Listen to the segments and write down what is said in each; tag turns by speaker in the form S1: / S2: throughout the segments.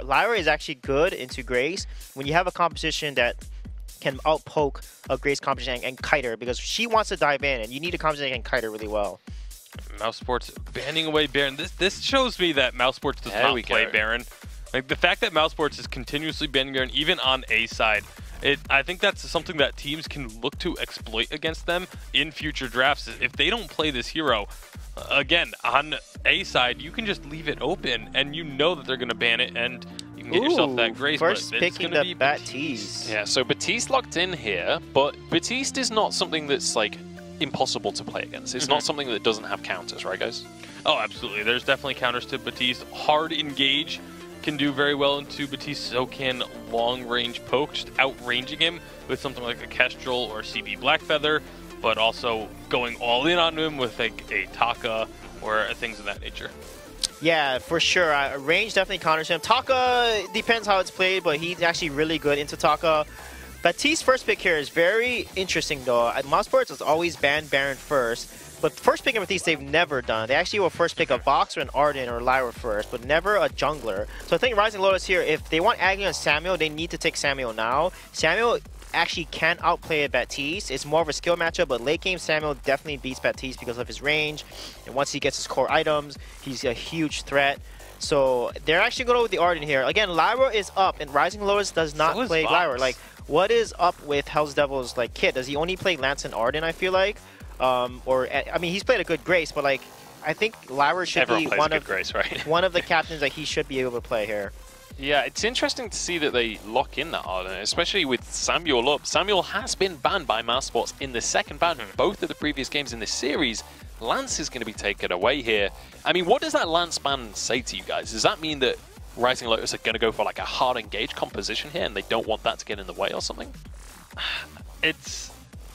S1: Lyra is actually good into Grace when you have a composition that can outpoke a Grace composition and kite her, because she wants to dive in, and you need a composition that can kite her really well.
S2: Mousesports banning away Baron. This shows me that Mousesports does not play Baron. Like, the fact that Mousesports is continuously banning Baron, even on A side, I think that's something that teams can look to exploit against them in future drafts. If they don't play this hero, again, on A side, you can just leave it open, and you know that they're going to ban it, and you can get yourself that Grace.
S1: First
S2: but
S1: picking the Baptiste.
S3: Yeah, so Baptiste locked in here, but Baptiste is not something that's like impossible to play against. It's not something that doesn't have counters, right, guys?
S2: Oh, absolutely. There's definitely counters to Baptiste. Hard engage can do very well into Baptiste, so can long-range poke, just outranging him with something like a Kestrel or CB Blackfeather, but also going all in on him with like a Taka or things of that nature.
S1: Yeah, for sure. Range definitely counters him. Taka depends how it's played, but he's actually really good into Taka. Baptiste's first pick here is very interesting, though. Mousesports has always banned Baron first, but first pick of Baptiste they've never done. They actually will first pick a Vox or an Arden or Lyra first, but never a jungler. So I think Rising Lotus here, if they want Agni on Samuel, they need to take Samuel now. Samuel actually can outplay Baptiste. It's more of a skill matchup, but late game Samuel definitely beats Baptiste because of his range. And once he gets his core items, he's a huge threat. So they're actually going to go with the Arden here. Again, Lyra is up, and Rising Lotus does not play Lyra. Like, what is up with Hell's Devil's like kit? Does he only play Lance and Arden, I feel like? Or, I mean, he's played a good Grace, but like, I think Lyra should be one of
S3: Grace, right?
S1: one of the captains that he should be able to play here.
S3: Yeah, it's interesting to see that they lock in that Arden, especially with Samuel up. Samuel has been banned by Mousesports in the second ban, both of the previous games in this series. Lance is going to be taken away here. I mean, what does that Lance ban say to you guys? Does that mean that Rising Lotus are going to go for like a hard engage composition here, and they don't want that to get in the way or something?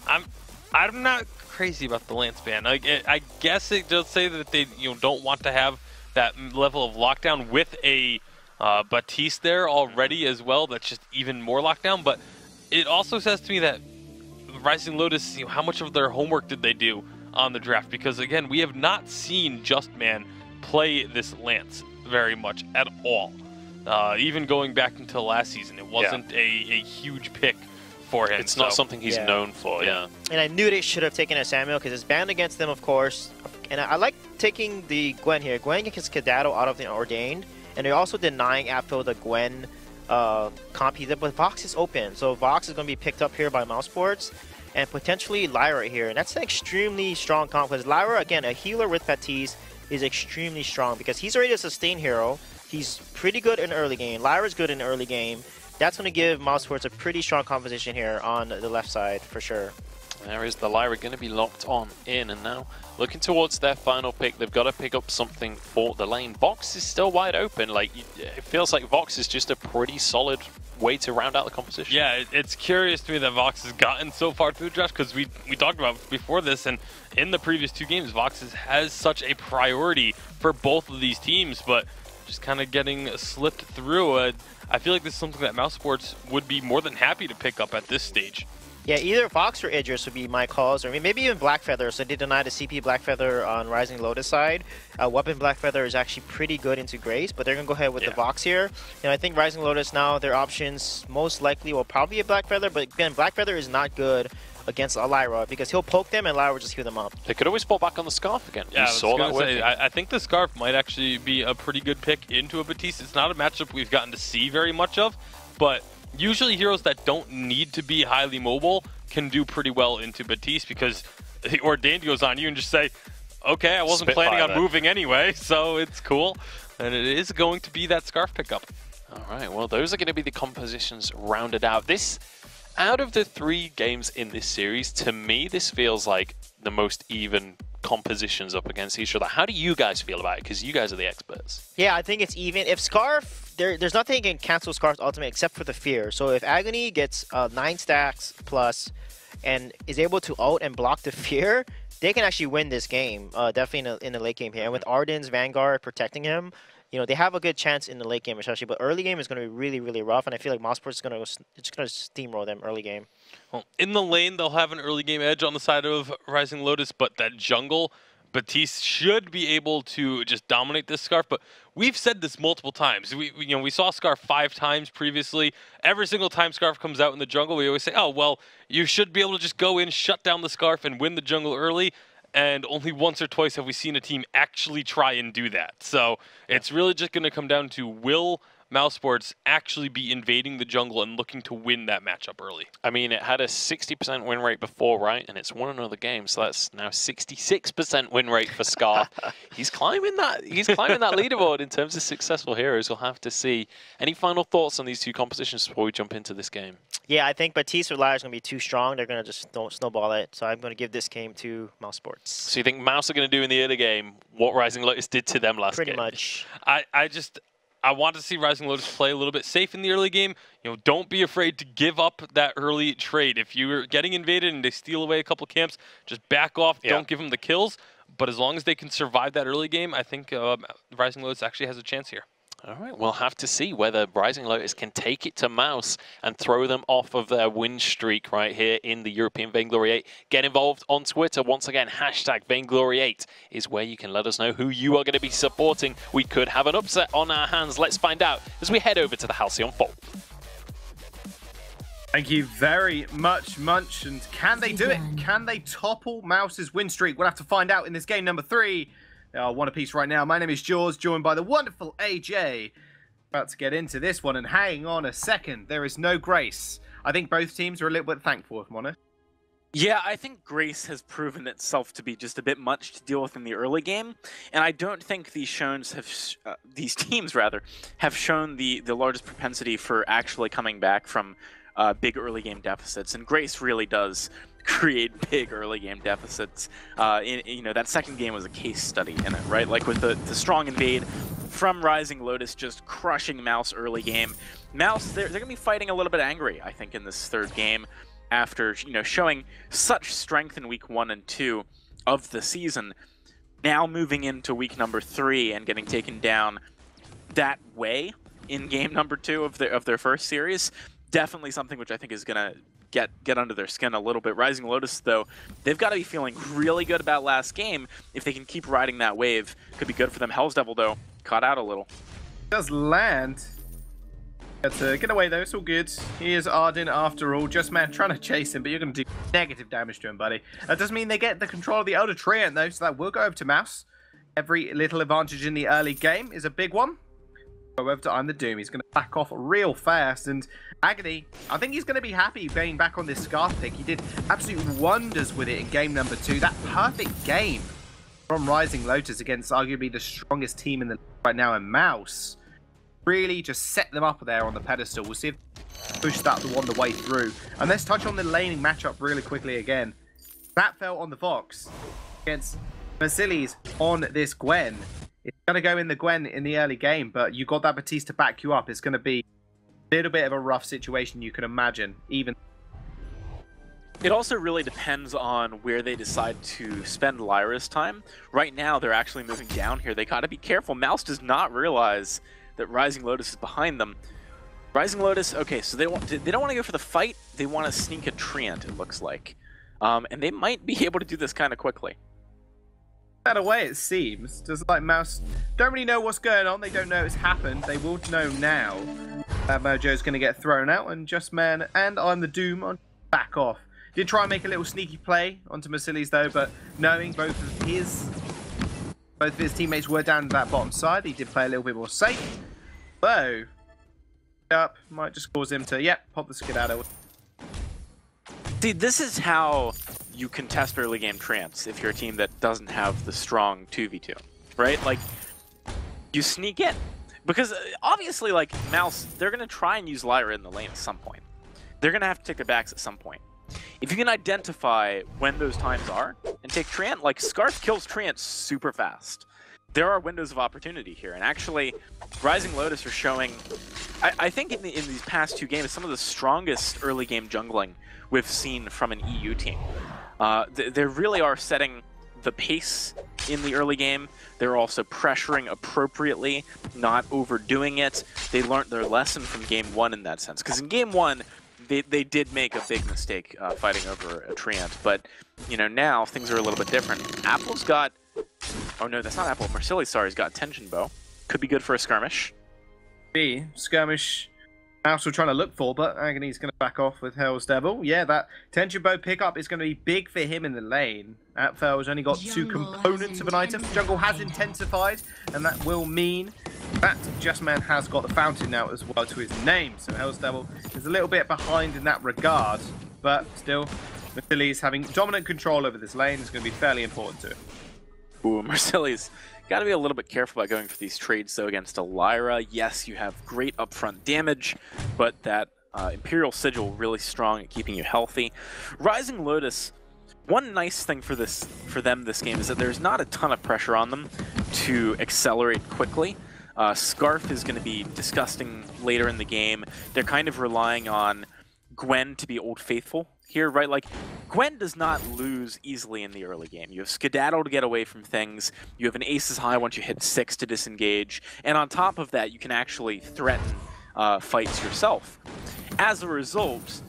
S2: I'm not crazy about the Lance ban. Like, I guess it does say that they don't want to have that level of lockdown with a Baptiste there already as well. That's just even more lockdown. But it also says to me that Rising Lotus, how much of their homework did they do on the draft? Because again, we have not seen Justman play this Lance very much at all. Even going back until last season, it wasn't a huge pick for him.
S3: It's not something he's known for, yeah.
S1: And I knew they should have taken a Samuel because it's banned against them, of course. And I like taking the Gwen here. Gwen gets Skedaddle out of the Ordained, and they're also denying Apfel the Gwen comp. But Vox is open, so Vox is going to be picked up here by Mousesports, and potentially Lyra here. And that's an extremely strong comp, because Lyra, again, a healer with Baptiste, is extremely strong because he's already a sustain hero. He's pretty good in early game. Lyra's good in early game. That's going to give Mousesports a pretty strong composition here on the left side for sure.
S3: There is the Lyra going to be locked on in, and now looking towards their final pick, they've got to pick up something for the lane. Vox is still wide open. Like, it feels like Vox is just a pretty solid way to round out the composition.
S2: Yeah, it's curious to me that Vox has gotten so far through the draft, because we talked about before this, and in the previous two games, Vox has such a priority for both of these teams, but just kind of getting slipped through. I feel like this is something that Mousesports would be more than happy to pick up at this stage.
S1: Yeah, either Vox or Idris would be my calls, or maybe even Blackfeather. So they denied the CP Blackfeather on Rising Lotus side. Weapon Blackfeather is actually pretty good into Grace, but they're going to go ahead with the Vox here. And I think Rising Lotus now, their options most likely will probably be a Blackfeather, but again, Blackfeather is not good against a Lyra because he'll poke them and Lyra will just heal them up.
S3: They could always fall back on the Scarf again.
S2: Yeah, I think the Scarf might actually be a pretty good pick into a Baptiste. It's not a matchup we've gotten to see very much of, but usually heroes that don't need to be highly mobile can do pretty well into Baptiste, because the Ordained goes on you and just say, okay, I wasn't planning on moving anyway, so it's cool. And it is going to be that Scarf pickup.
S3: All right, well, those are going to be the compositions rounded out. Out of the 3 games in this series, to me, this feels like the most even compositions up against each other. How do you guys feel about it? Because you guys are the experts.
S1: Yeah, I think it's even. If Scarf, there's nothing you can cancel Scarf's ultimate except for the Fear. So if Agony gets 9 stacks plus and is able to ult and block the Fear, they can actually win this game, definitely in the late game here. And with Arden's Vanguard protecting him, they have a good chance in the late game especially, but early game is going to be really, really rough, and I feel like Mousesports is going to steamroll them early game.
S2: Well, in the lane, they'll have an early game edge on the side of Rising Lotus, but that jungle Batiste should be able to just dominate this Scarf, but we've said this multiple times. We saw Scarf 5 times previously. Every single time Scarf comes out in the jungle, we always say, oh, well, you should be able to just go in, shut down the Scarf, and win the jungle early. And only once or twice have we seen a team actually try and do that. So it's really just going to come down to, will Mousesports actually be invading the jungle and looking to win that matchup early?
S3: I mean, it had a 60% win rate before, right? And it's won another game, so that's now 66% win rate for Scarf. He's climbing that leaderboard in terms of successful heroes. We'll have to see. Any final thoughts on these two compositions before we jump into this game?
S1: Yeah, I think Batiste or Lyra is going to be too strong. They're going to just snowball it. So I'm going to give this game to Mousesports.
S3: So you think Mouse are going to do in the early game what Rising Lotus did to them last game?
S1: Pretty much.
S2: I want to see Rising Lotus play a little bit safe in the early game. Don't be afraid to give up that early trade. If you're getting invaded and they steal away a couple camps, just back off. Yeah. Don't give them the kills. But as long as they can survive that early game, I think Rising Lotus actually has a chance here.
S3: All right, we'll have to see whether Rising Lotus can take it to Mouse and throw them off of their win streak right here in the European Vainglory 8. Get involved on Twitter. Once again, hashtag Vainglory8 is where you can let us know who you are going to be supporting. We could have an upset on our hands. Let's find out as we head over to the Halcyon Fold.
S4: Thank you very much, Munch. And can they do it? Can they topple Mouse's win streak? We'll have to find out in this game number 3. They are one apiece right now. My name is Jaws, joined by the wonderful AJ. About to get into this one, and hang on a second. There is no Grace. I think both teams are a little bit thankful, if I'm honest.
S5: Yeah, I think Grace has proven itself to be just a bit much to deal with in the early game, and I don't think these teams have shown the largest propensity for actually coming back from big early game deficits, and Grace really does create big early game deficits. That second game was a case study in it, right? Like with the strong invade from Rising Lotus just crushing Mouse early game. Mouse, they're going to be fighting a little bit angry, I think, in this third game after showing such strength in week 1 and 2 of the season. Now moving into week number 3 and getting taken down that way in game number 2 of their first series, definitely something which I think is going to get under their skin a little bit. Rising Lotus, though, they've got to be feeling really good about last game. If they can keep riding that wave, could be good for them. Hell's Devil, though, caught out a little.
S4: Does land. Get away, though. It's all good. He is Arden, after all. Just man trying to chase him, but you're going to do negative damage to him, buddy. That doesn't mean they get the control of the Elder Treant, though, so that will go over to Mouse. Every little advantage in the early game is a big one. Go over to I'm the Doom. He's going to back off real fast, and Agony, I think he's going to be happy being back on this Scarf pick. He did absolute wonders with it in game number 2. That perfect game from Rising Lotus against arguably the strongest team in the league right now, and Mouse really just set them up there on the pedestal. We'll see if they push that one the way through. And let's touch on the laning matchup really quickly again. That fell on the Vox against Mercilli's on this Gwen. It's going to go in the Gwen in the early game, but you got that Batiste to back you up. It's going to be a little bit of a rough situation, you can imagine. Even
S5: it also really depends on where they decide to spend Lyra's time. Right now, they're actually moving down here. They got to be careful. Mouse does not realize that Rising Lotus is behind them. Rising Lotus, okay, so they don't want to go for the fight. They want to sneak a Treant, it looks like. And they might be able to do this kind of quickly.
S4: That way it seems. Just like Mouse don't really know what's going on. They don't know it's happened. They will know now that Mojo's going to get thrown out, and Just Man and I'm the Doom on back off. Did try and make a little sneaky play onto Mercilli's though, but knowing both of his teammates were down to that bottom side, he did play a little bit more safe. So up might just cause him to pop the skedaddle.
S5: See, this is how you contest early game Treants if you're a team that doesn't have the strong 2v2, right? Like, you sneak in. Because obviously, like, Mouse, they're going to try and use Lyra in the lane at some point. They're going to have to take their backs at some point. If you can identify when those times are and take Treant, like, Scarf kills Treant super fast. There are windows of opportunity here, and actually, Rising Lotus are showing, I think in these past 2 games, some of the strongest early game jungling we've seen from an EU team. They really are setting the pace in the early game. They're also pressuring appropriately, not overdoing it. They learned their lesson from game 1 in that sense, because in game 1, they did make a big mistake fighting over a Treant, but now things are a little bit different. Apple's got Oh no, that's not Apple. Marceli's, sorry, he's got tension bow. Could be good for a skirmish.
S4: B, skirmish. Mouse we're trying to look for, but Agony's going to back off with Hell's Devil. Yeah, that tension bow pickup is going to be big for him in the lane. Atfel's only got 2 components of an item. Jungle has intensified, and that will mean that Just Man has got the fountain now as well to his name. So Hell's Devil is a little bit behind in that regard, but still, Marceli's having dominant control over this lane is going to be fairly important to him.
S5: Ooh, Marceli's got to be a little bit careful about going for these trades, though, against a Lyra. Yes, you have great upfront damage, but that Imperial Sigil really strong at keeping you healthy. Rising Lotus, one nice thing for them this game is that there's not a ton of pressure on them to accelerate quickly. Scarf is going to be disgusting later in the game. They're kind of relying on Gwen to be Old Faithful here, right? Like, Gwen does not lose easily in the early game. You have Skedaddle to get away from things, you have an Aces High once you hit 6 to disengage, and on top of that, you can actually threaten fights yourself. As a result,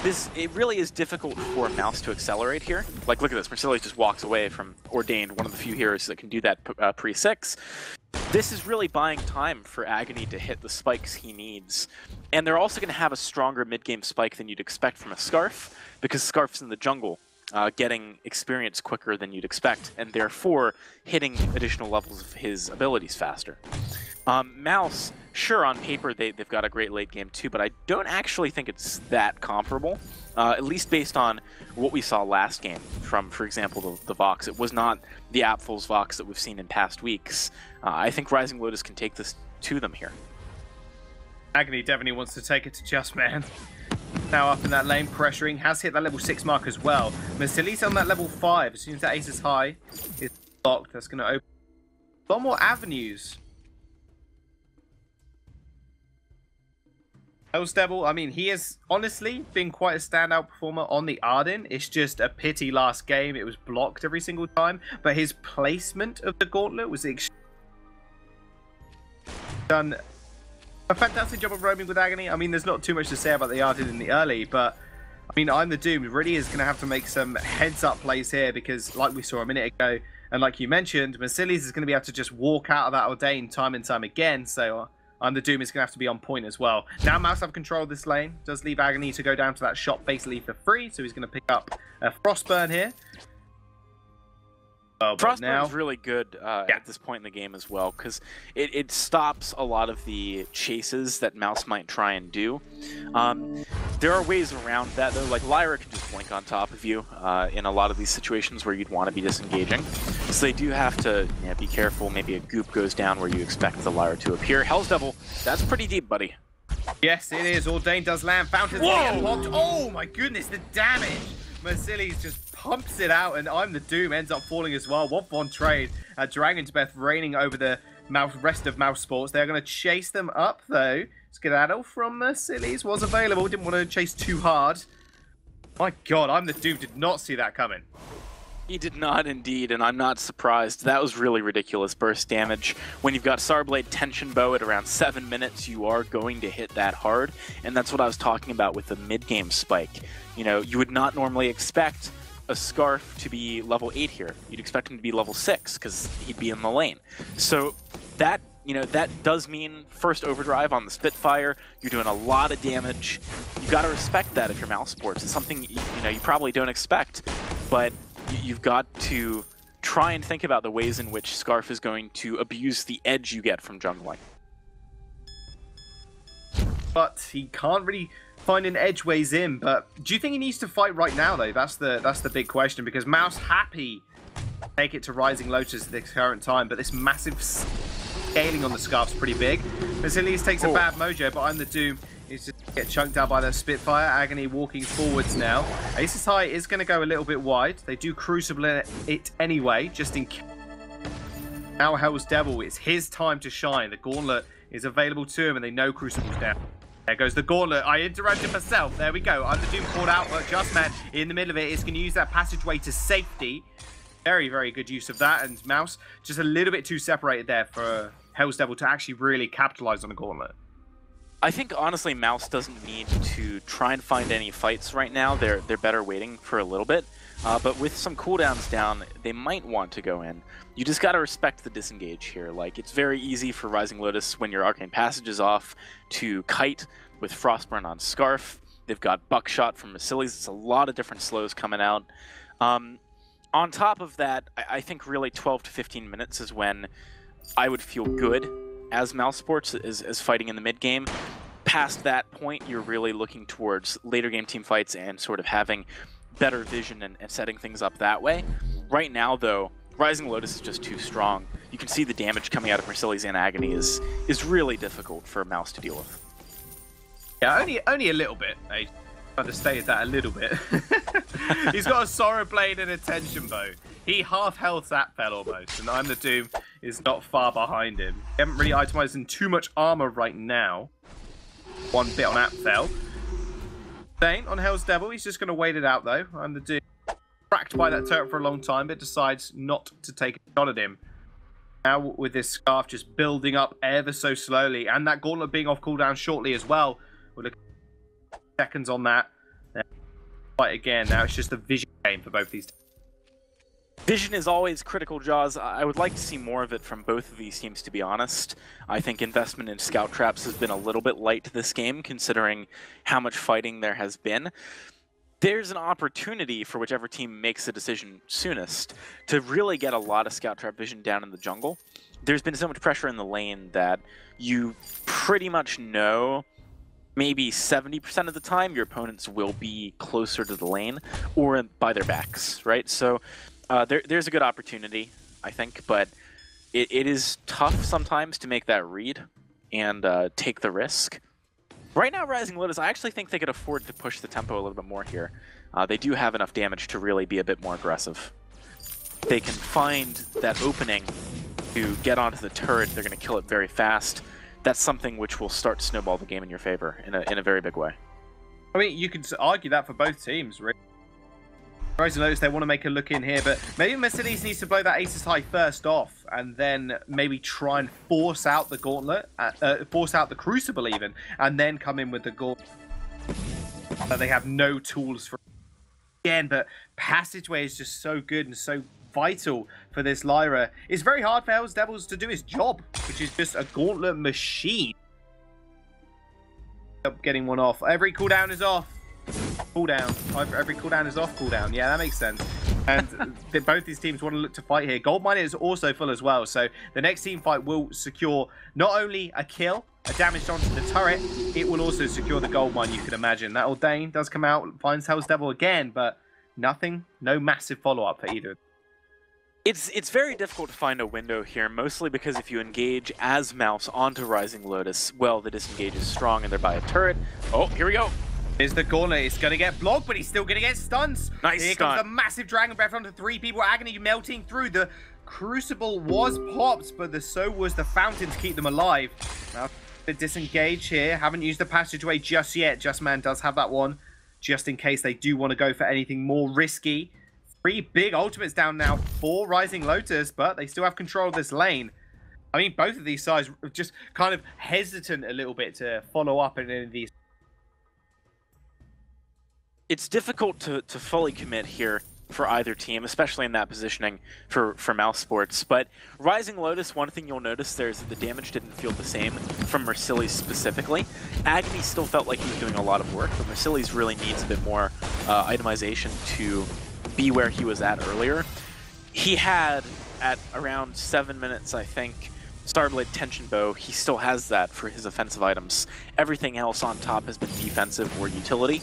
S5: it really is difficult for Mouse to accelerate here. Like, look at this, Marceli just walks away from Ordained, one of the few heroes that can do that pre-6. This is really buying time for Agony to hit the spikes he needs. And they're also going to have a stronger mid-game spike than you'd expect from a Scarf, because Scarf's in the jungle, getting experience quicker than you'd expect, and therefore hitting additional levels of his abilities faster. Mouse, sure, on paper they've got a great late game too, but I don't actually think it's that comparable, at least based on what we saw last game from, for example, the Vox. It was not the Apfel's Vox that we've seen in past weeks. I think Rising Lotus can take this to them here.
S4: Agony definitely wants to take it to Just Man. Now up in that lane, pressuring, has hit that level 6 mark as well. Marceli's on that level 5. As soon as that ace is high, it's locked. That's going to open a lot more avenues. Hell's Devil, I mean, he has honestly been quite a standout performer on the Arden. It's just a pity last game. It was blocked every single time. But his placement of the gauntlet was done a fantastic job of roaming with Agony. I mean, there's not too much to say about the Arden in the early, but I mean, I'm the Doom really is going to have to make some heads-up plays here because, like we saw a minute ago, and like you mentioned, Marceli's is going to be able to just walk out of that Ordained time and time again, so I'm the Doom is going to have to be on point as well. Now Mouse have control of this lane, does leave Agony to go down to that shop basically for free, so he's going to pick up a Frostburn here.
S5: Frostburn is really good at this point in the game as well, because it stops a lot of the chases that Mouse might try and do. There are ways around that, though. Like, Lyra can just blink on top of you in a lot of these situations where you'd want to be disengaging. So they do have to be careful. Maybe a goop goes down where you expect the Lyra to appear. Hell's Devil, that's pretty deep, buddy.
S4: Yes, it is. Ordained does land. Fountain's getting blocked. Oh my goodness, the damage! Marceli's just pumps it out, and I'm the Doom ends up falling as well. 1-for-1 trade. Dragon's Breath reigning over the rest of Mousesports. They're going to chase them up, though. Skedaddle from Marceli's was available. Didn't want to chase too hard. My God, I'm the Doom. Did not see that coming.
S5: He did not indeed, and I'm not surprised. That was really ridiculous burst damage. When you've got Sarblade Tension Bow at around 7 minutes, you are going to hit that hard, and that's what I was talking about with the mid-game spike. You know, you would not normally expect a Scarf to be level 8 here. You'd expect him to be level 6, because he'd be in the lane. So that, that does mean first overdrive on the Spitfire. You're doing a lot of damage. You got to respect that if you're Mousesports. It's something, you probably don't expect, but you've got to try and think about the ways in which Scarf is going to abuse the edge you get from jungling.
S4: But he can't really find an edge ways in. But do you think he needs to fight right now, though? That's the big question, because Mouse happy to take it to Rising Lotus at this current time, but this massive scaling on the Scarf's pretty big. Marceli's takes a bad mojo, but I'm the Doom. He's just get chunked out by the Spitfire. Agony walking forwards now. Aces High is going to go a little bit wide. They do Crucible it anyway, just in case. Now Hell's Devil, it's his time to shine. The Gauntlet is available to him, and they know Crucible's down. There goes the Gauntlet. I interrupted myself. There we go. I'm the Doom called out, but Just Man in the middle of it is going to use that passageway to safety. Very, very good use of that. And Mouse just a little bit too separated there for Hell's Devil to actually really capitalize on the Gauntlet.
S5: I think, honestly, Mouse doesn't need to try and find any fights right now. They're better waiting for a little bit. but with some cooldowns down, they might want to go in. You just got to respect the disengage here. Like, it's very easy for Rising Lotus when your Arcane Passage is off to kite with Frostburn on Scarf. They've got Buckshot from Massili's. It's a lot of different slows coming out. On top of that, I think really 12 to 15 minutes is when I would feel good as Mousesports as fighting in the mid game. Past that point, you're really looking towards later game team fights and sort of having better vision and setting things up that way. Right now, though, Rising Lotus is just too strong. You can see the damage coming out of Marsili's and Agony is really difficult for Mouse to deal with.
S4: Yeah, only a little bit. I understated that a little bit. He's got a Sorrow Blade and a Tension Bow. He half health that fell almost, and I'm the Doom is not far behind him. He haven't really itemized in too much armor right now. One bit on Apfel. Dane on Hell's Devil, he's just going to wait it out though. I'm the Doom. Tracked by that turret for a long time, but decides not to take a shot at him. Now with this Scarf just building up ever so slowly, and that Gauntlet being off cooldown shortly as well. We're looking at seconds on that. Fight again. Now it's just a vision game for both these teams.
S5: Vision is always critical, Jaws. I would like to see more of it from both of these teams, to be honest. I think investment in scout traps has been a little bit light this game, considering how much fighting there has been. There's an opportunity for whichever team makes the decision soonest to really get a lot of scout trap vision down in the jungle. There's been so much pressure in the lane that you pretty much know maybe 70% of the time your opponents will be closer to the lane or by their backs, right? So there's a good opportunity, I think, but it is tough sometimes to make that read and take the risk. Right now, Rising Lotus, I actually think they could afford to push the tempo a little bit more here. They do have enough damage to really be a bit more aggressive. They can find that opening to get onto the turret. They're going to kill it very fast. That's something which will start to snowball the game in your favor in a very big way.
S4: I mean, you could argue that for both teams, really. Rising Lotus, they want to make a look in here, but maybe Mercedes needs to blow that Aces High first off, and then maybe try and force out the Gauntlet, force out the Crucible even, and then come in with the Gauntlet. They have no tools for again, but Passageway is just so good and so vital for this Lyra. It's very hard for Hell's Devils to do his job, which is just a Gauntlet machine. Getting one off. Every cooldown is off. Cooldown. Every cooldown is off cooldown. Yeah, that makes sense. And both these teams want to look to fight here. Gold Mine is also full as well, so the next team fight will secure not only a kill, a damage onto the turret, it will also secure the Gold Mine, you can imagine. That Ordain does come out, finds Hell's Devil again, but nothing, no massive follow-up for either.
S5: It's very difficult to find a window here, mostly because if you engage as Mouse onto Rising Lotus, well, the disengage is strong and they're by a turret. Oh, here we go.
S4: Here's the Gauntlet. It's going to get blocked, but he's still going to get stuns.
S5: Nice
S4: Here
S5: stun.
S4: comes the massive Dragon Breath onto 3 people. Agony melting through. The Crucible was popped, but so was the Fountain to keep them alive. Now, the disengage here. Haven't used the Passageway just yet. Just Man does have that one, just in case they do want to go for anything more risky. 3 big ultimates down now for Rising Lotus, but they still have control of this lane. I mean, both of these sides are just kind of hesitant a little bit to follow up in any of these.
S5: It's difficult to fully commit here for either team, especially in that positioning for Mousesports. But Rising Lotus, one thing you'll notice there is that the damage didn't feel the same from Marsili's specifically. Agony still felt like he was doing a lot of work, but Marsili's really needs a bit more itemization to be where he was at earlier. He had, at around 7 minutes, I think, Starblade Tension Bow. He still has that for his offensive items. Everything else on top has been defensive or utility.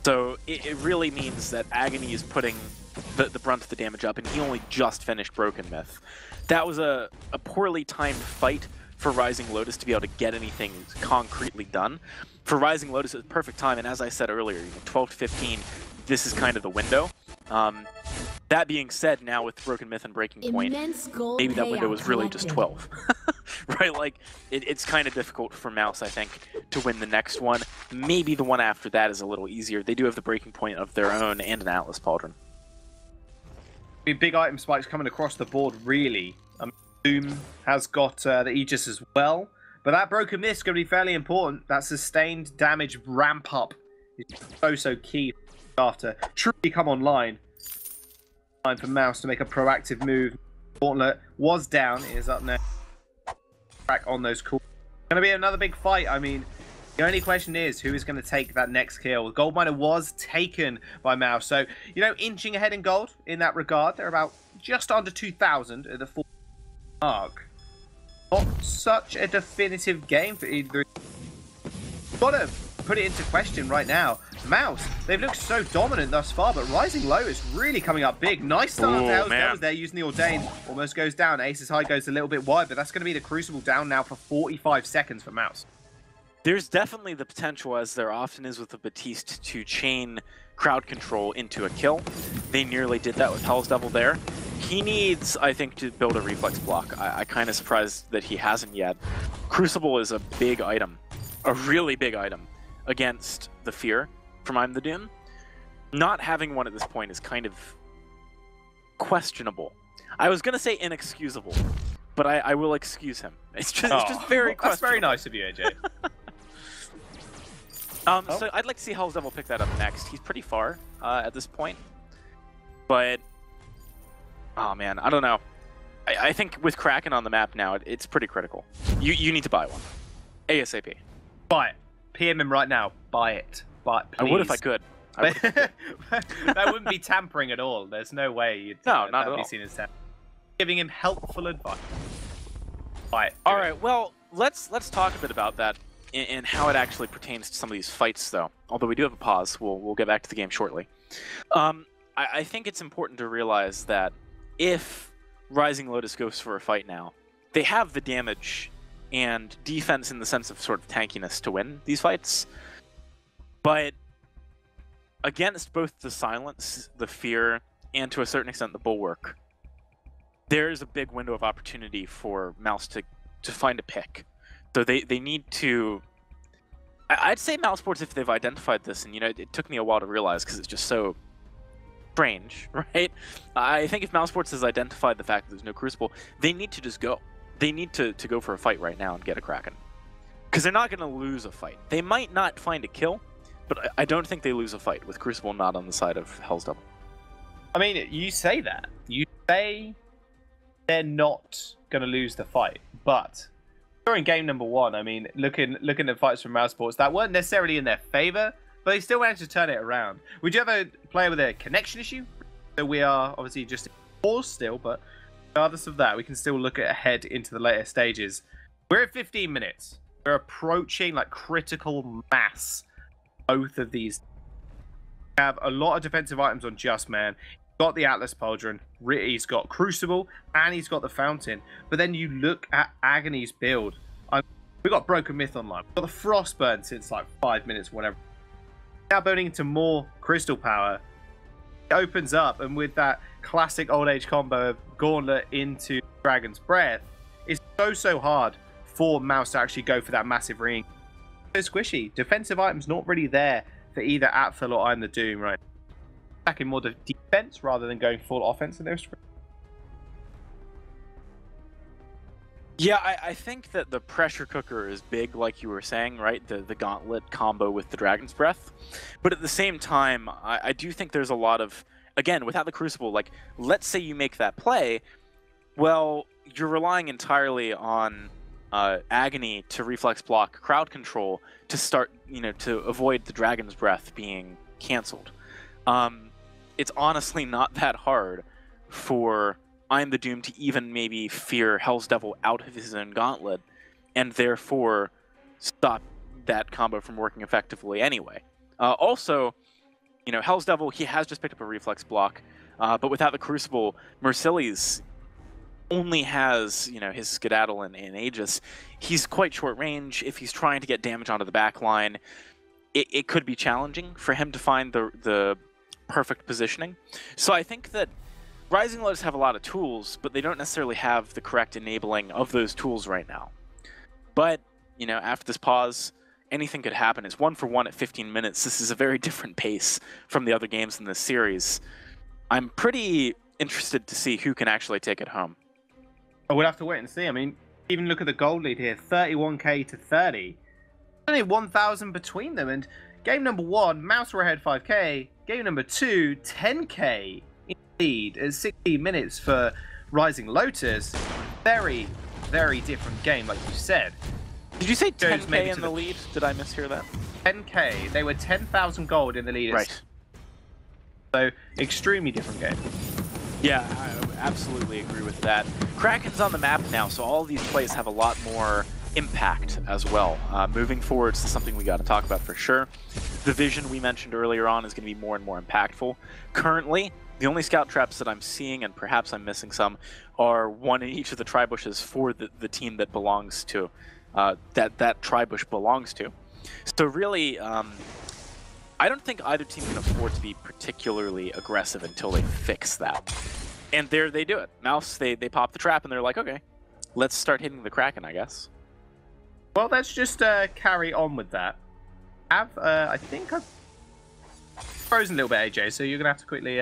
S5: So it really means that Agony is putting the brunt of the damage up, and he only just finished Broken Myth. That was a poorly timed fight for Rising Lotus to be able to get anything concretely done. For Rising Lotus, it's perfect time, and as I said earlier, 12 to 15, this is kind of the window. That being said, now with Broken Myth and Breaking Point, maybe that window was really just 12. Right? Like, it's kind of difficult for Mouse, I think, to win the next one. Maybe the one after that is a little easier. They do have the Breaking Point of their own and an Atlas Pauldron.
S4: I mean, big item spikes coming across the board, really. Doom has got the Aegis as well, but that Broken Myth is going to be fairly important. That sustained damage ramp up is so key after truly come online. Time for Mouse to make a proactive move. Gauntlet was down. He is up now. Back on those calls. Going to be another big fight. I mean, the only question is who is going to take that next kill. Gold Miner was taken by Mouse. So, you know, inching ahead in gold in that regard. They're about just under 2,000 at the full mark. Not such a definitive game for either. Got to put it into question right now. Mouse, they've looked so dominant thus far, but Rising Lotus really coming up big. Nice start. That was there using the Ordain. Almost goes down. Ace's High goes a little bit wide, but that's going to be the Crucible down now for 45 seconds for Mouse.
S5: There's definitely the potential, as there often is with the Batiste, to chain crowd control into a kill. They nearly did that with Hell's Devil there. He needs, I think, to build a reflex block. I kind of surprised that he hasn't yet. Crucible is a big item, a really big item, against the Fear from I'm the Doom. Not having one at this point is kind of questionable. I was going to say inexcusable, but I will excuse him. It's just very questionable.
S4: That's very nice of you, AJ.
S5: So I'd like to see Hell's Devil pick that up next. He's pretty far at this point. But, oh man, I don't know. I think with Kraken on the map now, it's pretty critical. You need to buy one. ASAP.
S4: Buy it. PM him right now. Buy it. Buy it, please.
S5: I would if I could.
S4: That wouldn't be tampering at all. There's no way you'd
S5: not
S4: that
S5: at
S4: would be
S5: all.
S4: seen as tampering. Giving him helpful advice. Buy it.
S5: All right, well, let's talk a bit about that and how it actually pertains to some of these fights, though. Although we do have a pause, we'll get back to the game shortly. I think it's important to realize that if Rising Lotus goes for a fight now, they have the damage and defense in the sense of sort of tankiness to win these fights. But against both the Silence, the Fear, and to a certain extent the Bulwark, there's a big window of opportunity for Mouse to find a pick. So they need to... I'd say Mousesports, if they've identified this, and you know, it took me a while to realize because it's just so strange, right? I think if Mousesports has identified the fact that there's no Crucible, they need to just go. They need to go for a fight right now and get a Kraken. Because they're not going to lose a fight. They might not find a kill, but I don't think they lose a fight with Crucible not on the side of Hell's Devil.
S4: I mean, you say that. You say they're not going to lose the fight, but during game number one, I mean, looking at fights from Mousesports that weren't necessarily in their favor, but they still managed to turn it around. We do have a player with a connection issue, so we are obviously just in pause still, but regardless of that, we can still look ahead into the later stages. We're at 15 minutes. We're approaching like critical mass. Both of these have a lot of defensive items on Just Man. He's got the Atlas Pauldron, he's got Crucible, and he's got the Fountain. But then you look at Agony's build. We've got Broken Myth online. We've got the Frostburn since like 5 minutes, whatever. Now building into more Crystal Power. It opens up, and with that classic old age combo of Gauntlet into Dragon's Breath, it's so hard for Mouse to actually go for that massive ring. So squishy. Defensive items not really there for either Atfil or I'm the Doom, right? Attacking more defense rather than going full offense in those.
S5: Yeah, I think that the pressure cooker is big, like you were saying, right? The Gauntlet combo with the Dragon's Breath. But at the same time, I do think there's a lot of, again, without the Crucible, like, let's say you make that play, well, you're relying entirely on Agony to reflex block crowd control to start, you know, to avoid the Dragon's Breath being canceled. It's honestly not that hard for I'm the Doom to even maybe fear Hell's Devil out of his own gauntlet, and therefore stop that combo from working effectively anyway. Also, you know, Hell's Devil, he has just picked up a reflex block, but without the Crucible, Mercilli's only has, you know, his Skedaddle and Aegis. He's quite short range. If he's trying to get damage onto the back line, it could be challenging for him to find the perfect positioning. So I think that Rising Lotus have a lot of tools, but they don't necessarily have the correct enabling of those tools right now. But, you know, after this pause, anything could happen. It's 1-for-1 at 15 minutes. This is a very different pace from the other games in this series. I'm pretty interested to see who can actually take it home.
S4: We'll have to wait and see. I mean, even look at the gold lead here, 31k to 30. Only 1,000 between them, and game number one, Mouse were ahead 5k. Game number two, 10k. lead at 16 minutes for Rising Lotus. Very, very different game, like you said.
S5: Did you say
S4: Goes
S5: 10k
S4: maybe
S5: in
S4: to
S5: the
S4: the-
S5: lead? Did I mishear that?
S4: 10k. They were 10,000 gold in the lead.
S5: Right.
S4: So, extremely different game.
S5: Yeah, I absolutely agree with that. Kraken's on the map now, so all of these plays have a lot more impact as well. Moving forward, this is something we got to talk about for sure. The vision we mentioned earlier on is going to be more and more impactful. Currently, the only scout traps that I'm seeing, and perhaps I'm missing some, are one in each of the tri-bushes for the team that belongs to, that tri-bush belongs to. So really, I don't think either team can afford to be particularly aggressive until they fix that. And there they do it. Mouse, they pop the trap and they're like, okay, let's start hitting the Kraken, I guess.
S4: Well, let's just carry on with that. I think I've frozen a little bit, AJ, so you're going to have to quickly...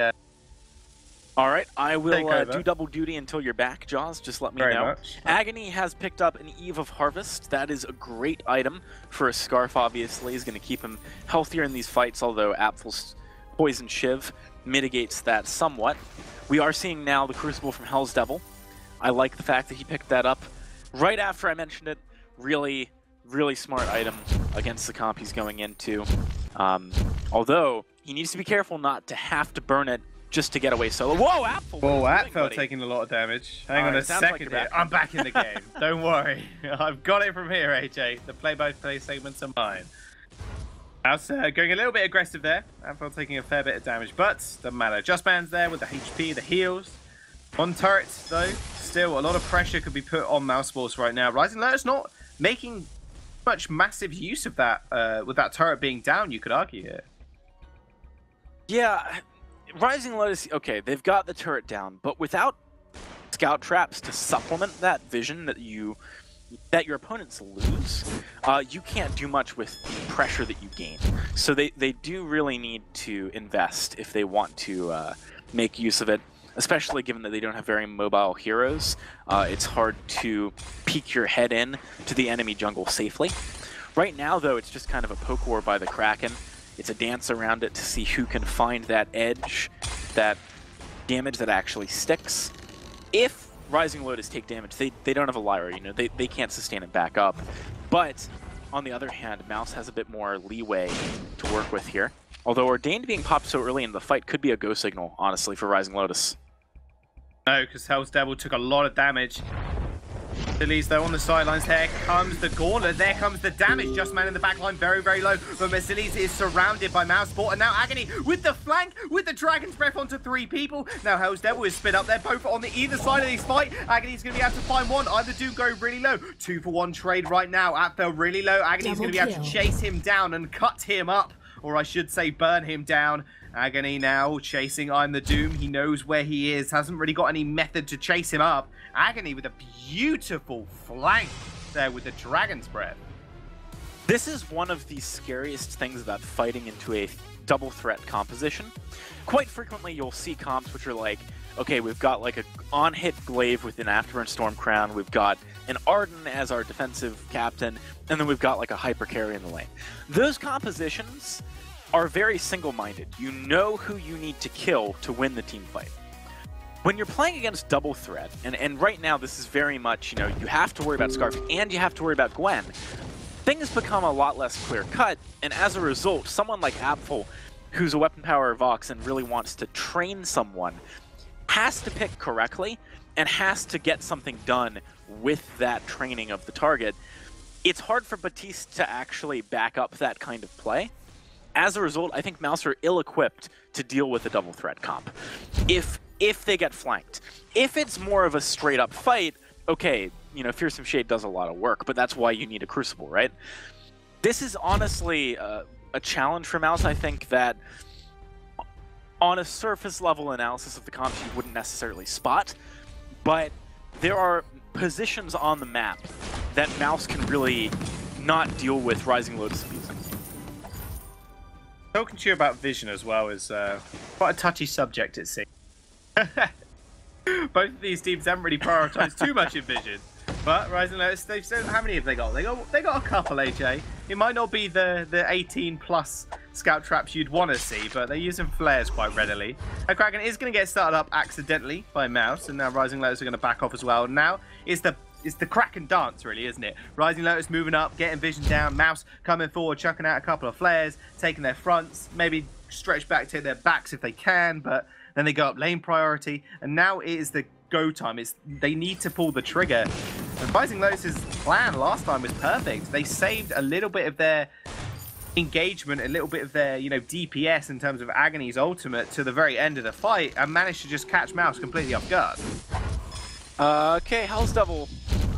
S5: All right, I
S4: Take
S5: will
S4: over.
S5: do double duty until you're back, Jaws. Just let me
S4: Very
S5: know.
S4: much.
S5: Agony has picked up an Eve of Harvest. That is a great item for a Scarf, obviously. Is going to keep him healthier in these fights, although Apfel's Poison Shiv mitigates that somewhat. We are seeing now the Crucible from Hell's Devil. I like the fact that he picked that up right after I mentioned it. Really, really smart item against the comp he's going into. Although, he needs to be careful not to have to burn it just to get away solo. Whoa, Apfel!
S4: Whoa,
S5: what are you doing,
S4: Atfel
S5: buddy?
S4: taking a lot of damage. Hang
S5: All
S4: on
S5: right,
S4: a
S5: sounds like
S4: second
S5: you're
S4: here.
S5: back.
S4: I'm back in the game. Don't worry. I've got it from here, AJ. The play-by-play segments are mine. Mouse going a little bit aggressive there. Atfel taking a fair bit of damage, but doesn't matter. Just Man's there with the HP, the heals. On turrets, though, still a lot of pressure could be put on Mousesports right now. Rising Lotus not making much massive use of that, with that turret being down, you could argue here.
S5: Yeah, Rising Lotus, okay, they've got the turret down, but without scout traps to supplement that vision that your opponents lose, you can't do much with the pressure that you gain. So they do really need to invest if they want to make use of it, especially given that they don't have very mobile heroes. It's hard to peek your head in to the enemy jungle safely. Right now, though, it's just kind of a poke war by the Kraken. It's a dance around it to see who can find that edge, that damage that actually sticks. If Rising Lotus take damage, they don't have a Lyra, you know, they can't sustain it back up. But, on the other hand, Mouse has a bit more leeway to work with here. Although Ordained being popped so early in the fight could be a go signal, honestly, for Rising Lotus.
S4: No, because Hell's Devil took a lot of damage. Sileys, though, on the sidelines. There comes the Gauntlet. There comes the damage. Just Man in the back line, very, very low. But Sileys is surrounded by Mousesport. And now Agony with the flank, with the Dragon's Breath onto 3 people. Now Hell's Devil is split up. They're both on the either side of this fight. Agony's going to be able to find one. Either do go really low. 2-for-1 trade right now. Atfel really low. Agony's going to be able to chase him down and cut him up. Or I should say burn him down. Agony now chasing I'm the Doom. He knows where he is. Hasn't really got any method to chase him up. Agony with a beautiful flank there with the Dragon's Breath.
S5: This is one of the scariest things about fighting into a double threat composition. Quite frequently you'll see comps which are like, okay, we've got like a on-hit Glaive with an Afterburn Storm Crown, we've got an Arden as our defensive captain, and then we've got like a Hyper Carry in the lane. Those compositions are very single-minded. You know who you need to kill to win the team fight. When you're playing against double threat, and right now this is very much, you know, you have to worry about Scarf and you have to worry about Gwen, things become a lot less clear-cut, and as a result, someone like Apfel, who's a weapon power Vox and really wants to train someone, has to pick correctly and has to get something done with that training of the target. It's hard for Batiste to actually back up that kind of play. As a result, I think Mouse are ill-equipped to deal with a double threat comp. If they get flanked. If it's more of a straight-up fight, okay, you know, Fearsome Shade does a lot of work, but that's why you need a Crucible, right? This is honestly a challenge for Mouse, I think, that on a surface-level analysis of the comps you wouldn't necessarily spot, but there are positions on the map that Mouse can really not deal with Rising Lotus abusing.
S4: Talking to you about vision as well is quite a touchy subject, it seems. Both of these teams haven't really prioritised too much in vision. But Rising Lotus, how many have they got? They got a couple, AJ. It might not be the 18 plus scout traps you'd want to see, but they're using flares quite readily. And Kraken is going to get started up accidentally by Mouse, and now Rising Lotus are going to back off as well. Now it's the Kraken dance, really, isn't it? Rising Lotus moving up, getting vision down, Mouse coming forward, chucking out a couple of flares, taking their fronts, maybe stretch back, take their backs if they can, but then they go up lane priority, and now it is the go time. They need to pull the trigger. And Rising Lotus' plan last time was perfect. They saved a little bit of their engagement, a little bit of their, DPS in terms of Agony's ultimate to the very end of the fight, and managed to just catch Mouse completely off guard.
S5: Okay, Hell's Devil.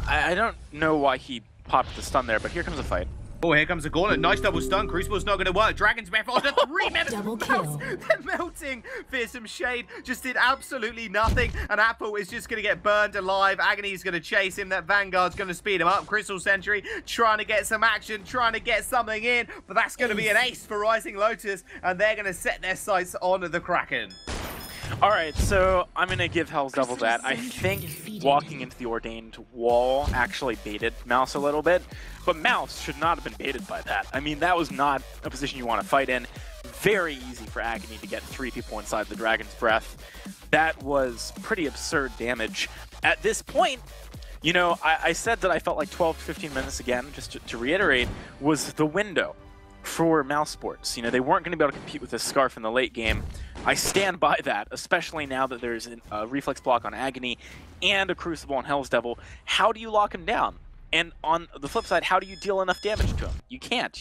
S5: I don't know why he popped the stun there, but here comes a fight.
S4: Oh, here comes a gauntlet. Nice double stun. Crucible's not going to work. Dragon's Breath onto 3 members of Mouse. They're melting. Fearsome Shade just did absolutely nothing. And Apple is just going to get burned alive. Agony's going to chase him. That Vanguard's going to speed him up. Crystal Sentry trying to get some action, trying to get something in. But that's going to be an ace for Rising Lotus. And they're going to set their sights on the Kraken.
S5: Alright, so I'm going to give Hell's Devil that. I think walking into the Ordained Wall actually baited Mouse a little bit, but Mouse should not have been baited by that. I mean, that was not a position you want to fight in. Very easy for Agony to get 3 people inside the Dragon's Breath. That was pretty absurd damage. At this point, I said that I felt like 12 to 15 minutes again, just to reiterate, was the window for Mousesports. They weren't going to be able to compete with this Scarf in the late game. I stand by that, especially now that there's a Reflex block on Agony and a Crucible on Hell's Devil. How do you lock him down? And on the flip side, how do you deal enough damage to him? You can't.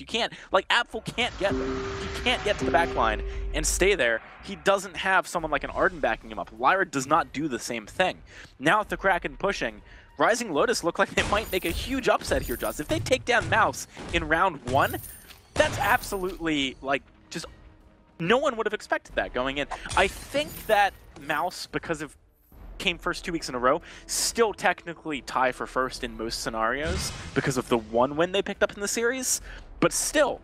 S5: Like, Apfel can't get there. He can't get to the back line and stay there. He doesn't have someone like an Arden backing him up. Lyra does not do the same thing. Now with the Kraken pushing, Rising Lotus look like they might make a huge upset here, Joss. If they take down Mouse in round 1, that's absolutely, just no one would have expected that going in. I think that Mouse, because of came first 2 weeks in a row, still technically tie for first in most scenarios because of the 1 win they picked up in the series. But still,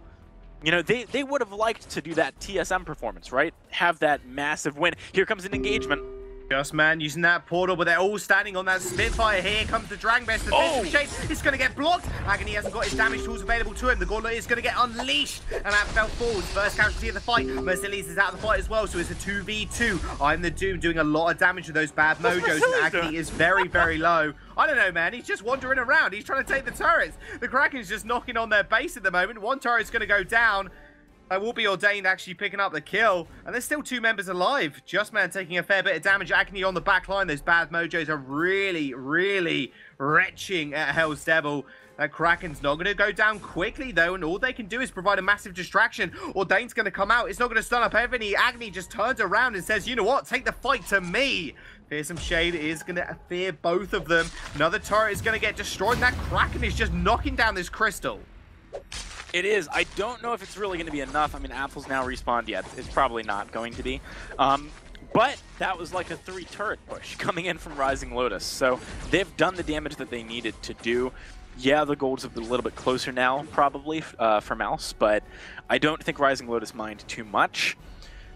S5: they would have liked to do that TSM performance, right? Have that massive win. Here comes an engagement.
S4: Just Man using that portal, but they're all standing on that Spitfire. Here comes the Dragon Best. The Fearsome Shade is going to get blocked. Agony hasn't got his damage tools available to him. The Gauntlet is going to get unleashed. And that fell forward. First casualty of the fight. Mercedes is out of the fight as well, so it's a 2v2. I'm the Doom doing a lot of damage to those bad mojos. And Agony is very, very low. I don't know, man. He's just wandering around. He's trying to take the turrets. The Kraken's just knocking on their base at the moment. One turret's going to go down. I will be Ordained actually picking up the kill. And there's still 2 members alive. Just Man taking a fair bit of damage. Agony on the back line. Those bad mojos are really, really retching at Hell's Devil. That Kraken's not going to go down quickly, though. And all they can do is provide a massive distraction. Ordained's going to come out. It's not going to stun up Ebony. Agony just turns around and says, you know what? Take the fight to me. Fearsome Shade is going to fear both of them. Another turret is going to get destroyed. And that Kraken is just knocking down this crystal.
S5: It is. I don't know if it's really going to be enough. I mean, Apfel's now respawned yet. It's probably not going to be. But that was like a 3-turret push coming in from Rising Lotus. So they've done the damage that they needed to do. Yeah, the gold's a little bit closer now, probably, for Mouse. But I don't think Rising Lotus mind too much.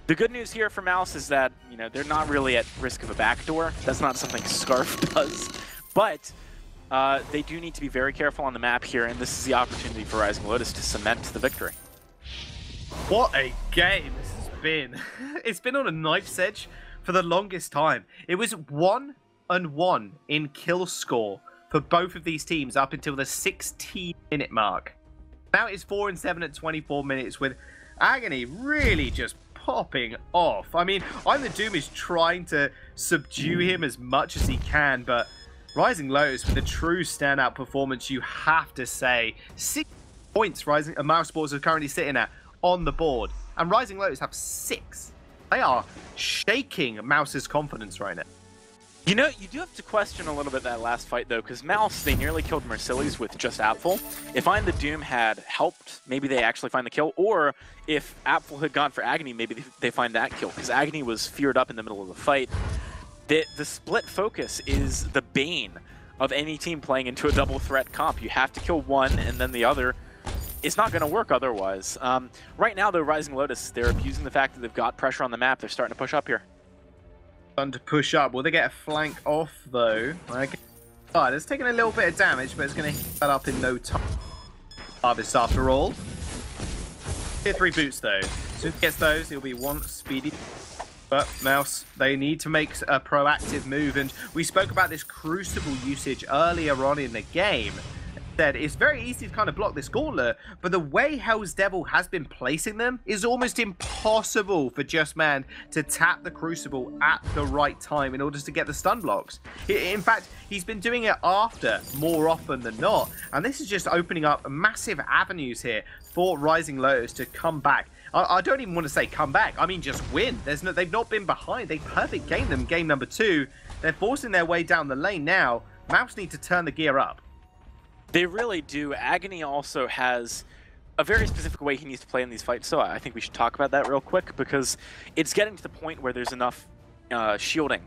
S5: The good news here for Mouse is that, they're not really at risk of a backdoor. That's not something Scarf does. But they do need to be very careful on the map here, and this is the opportunity for Rising Lotus to cement the victory.
S4: What a game this has been. It's been on a knife's edge for the longest time. It was 1-1 in kill score for both of these teams up until the 16-minute mark. Now it's 4-7 at 24 minutes with Agony really just popping off. I mean, I'm the Doom is trying to subdue him as much as he can, but Rising Lotus with a true standout performance, you have to say. 6 points Mousesports are currently sitting at on the board. And Rising Lotus have 6. They are shaking Mouse's confidence right now.
S5: You do have to question a little bit that last fight, though, because Mouse, they nearly killed Mercedes with just Apfel. If I'm the Doom had helped, maybe they actually find the kill. Or if Apfel had gone for Agony, maybe they find that kill, because Agony was feared up in the middle of the fight. The split focus is the bane of any team playing into a double threat comp. You have to kill one and then the other. It's not going to work otherwise. Right now, though, Rising Lotus, they're abusing the fact that they've got pressure on the map. They're starting to push up here.
S4: Starting to push up. Will they get a flank off, though? It's taking a little bit of damage, but it's going to hit that up in no time. Harvest after all. Tier 3 boots though. As soon as he gets those, he'll be one speedy. But Mouse, they need to make a proactive move, and we spoke about this Crucible usage earlier on in the game. That it's very easy to kind of block this gauntlet, but the way Hell's Devil has been placing them is almost impossible for Just Man to tap the Crucible at the right time in order to get the stun blocks. In fact, he's been doing it after more often than not, and this is just opening up massive avenues here for Rising Lotus to come back. I don't even want to say come back, I mean just win. They've not been behind, they perfect gamed them game number 2. They're forcing their way down the lane now. Mouse need to turn the gear up.
S5: They really do. Agony also has a very specific way he needs to play in these fights, so I think we should talk about that real quick, because it's getting to the point where there's enough shielding.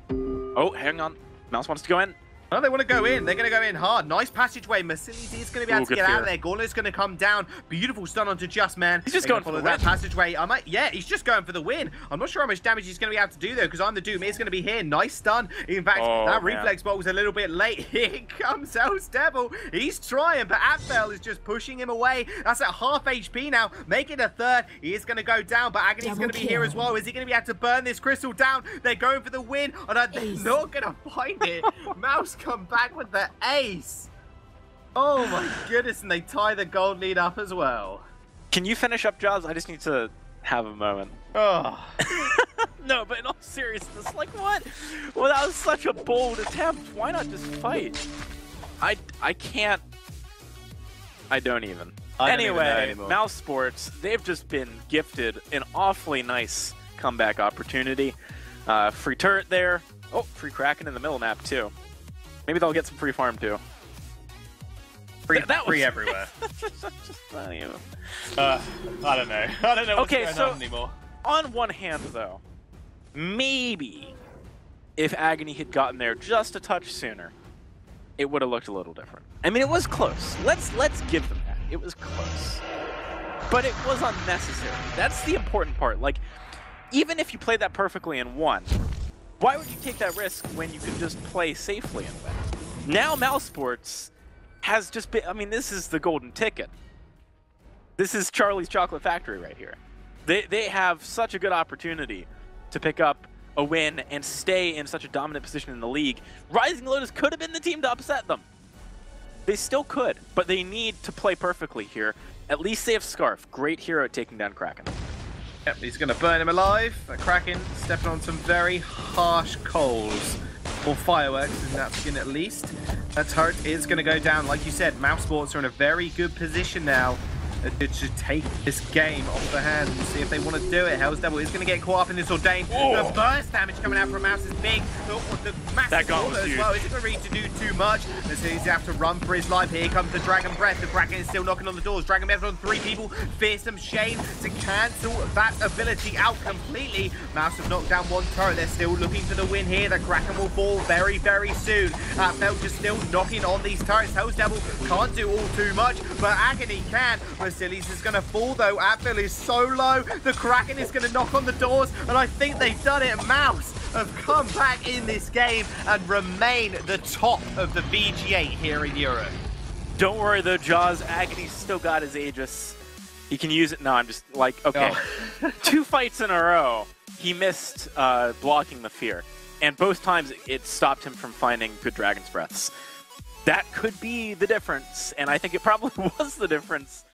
S5: Oh, hang on. Mouse wants to go in.
S4: No, they want to go in. They're going to go in hard. Nice passageway. Mercedes is going to be able to get out of there. Gauntlet's going to come down. Beautiful stun onto Just Man.
S5: He's just going for
S4: that passageway. Yeah, he's just going for the win. I'm not sure how much damage he's going to be able to do, though, because I'm the Doom. He's going to be here. Nice stun. In fact, that reflex ball was a little bit late. Here comes Hell's Devil. He's trying, but Atfel is just pushing him away. That's at half HP now. Make it a third. He is going to go down, but Agony's going to be here as well. Is he going to be able to burn this crystal down? They're going for the win, and they're not going to find it. Mouse come back with the ace. Oh my goodness, and they tie the gold lead up as well.
S5: Can you finish up, Jaws? I just need to have a moment.
S4: Oh.
S5: No, but in all seriousness, like what? Well, that was such a bold attempt. Why not just fight? I can't. I don't even. Anyway, Mousesports, they've just been gifted an awfully nice comeback opportunity. Free turret there. Oh, free Kraken in the middle map too. Maybe they'll get some free farm too.
S4: Free everywhere.
S5: I don't know.
S1: I don't know what's going on anymore.
S5: On one hand, though, maybe if Agony had gotten there just a touch sooner, it would have looked a little different. I mean, it was close. Let's give them that. It was close, but it was unnecessary. That's the important part. Like, even if you played that perfectly and won, why would you take that risk when you could just play safely and win? Now Mousesports has just been, I mean, this is the golden ticket. This is Charlie's Chocolate Factory right here. They have such a good opportunity to pick up a win and stay in such a dominant position in the league. Rising Lotus could have been the team to upset them. They still could, but they need to play perfectly here. At least they have Scarf. Great hero at taking down Kraken.
S4: Yep, he's going to burn him alive. Kraken stepping on some very harsh coals. Or fireworks in that skin at least. That turret is going to go down. Like you said, Mousesports are in a very good position now to take this game off the hands and see if they want to do it. Hell's Devil is going to get caught up in this Ordain. The burst damage coming out from Mouse is big. The massive gauntlet as well. Is it going to do too much? As soon as he has to run for his life. Here comes the Dragon Breath. The Kraken is still knocking on the doors. Dragon Breath on 3 people. Fearsome Shane to cancel that ability out completely. Mouse have knocked down 1 turret. They're still looking for the win here. The Kraken will fall very, very soon. Felt just still knocking on these turrets. Hell's Devil can't do all too much, but Agony can. Basilis is going to fall though. Atfil is so low. The Kraken is going to knock on the doors, and I think they've done it. Mouse have come back in this game and remain the top of the VG8 here in Europe.
S5: Don't worry though, Jaws. Agony's still got his Aegis. He can use it. No, I'm just like, okay. 2 fights in a row, he missed blocking the fear. And both times it stopped him from finding good Dragon's Breaths. That could be the difference, and I think it probably was the difference